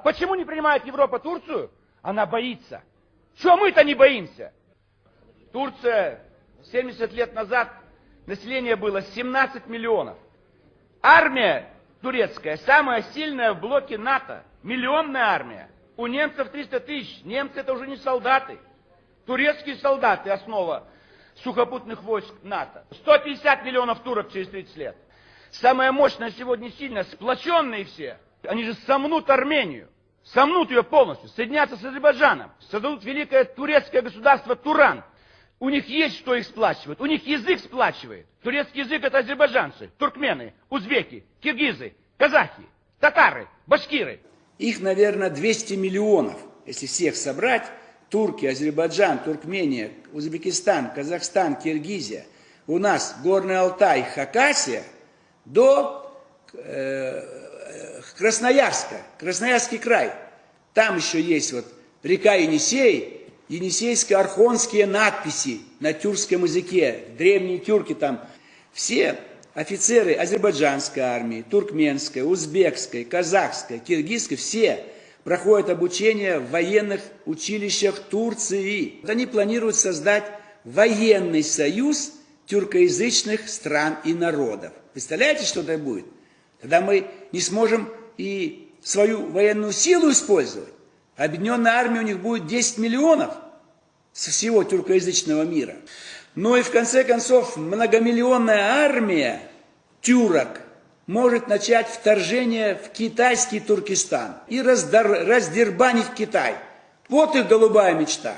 Почему не принимает Европа Турцию? Она боится. Что мы-то не боимся? Турция 70 лет назад население было 17 миллионов. Армия турецкая самая сильная в блоке НАТО. Миллионная армия. У немцев 300 тысяч. Немцы это уже не солдаты. Турецкие солдаты основа сухопутных войск НАТО. 150 миллионов турок через 30 лет. Самая мощная сегодня сильная, сплоченные все. Они же сомнут Армению. Сомнут ее полностью. Соединятся с Азербайджаном. Создадут великое турецкое государство Туран. У них есть что их сплачивает. У них язык сплачивает. Турецкий язык это азербайджанцы, туркмены, узбеки, киргизы, казахи, татары, башкиры. Их, наверное, 200 миллионов, если всех собрать. Турки, Азербайджан, Туркмения, Узбекистан, Казахстан, Киргизия. У нас Горный Алтай, Хакасия до Красноярска, Красноярский край. Там еще есть вот река Енисей, енисейско-архонские надписи на тюркском языке. Древние тюрки там. Все офицеры азербайджанской армии, туркменской, узбекской, казахской, киргизской, все проходят обучение в военных училищах Турции. Они планируют создать военный союз тюркоязычных стран и народов. Представляете, что это будет? Тогда мы не сможем и свою военную силу использовать. Объединенная армия у них будет 10 миллионов со всего тюркоязычного мира. Ну и в конце концов многомиллионная армия тюрок может начать вторжение в китайский Туркестан и раздербанить Китай. Вот их голубая мечта.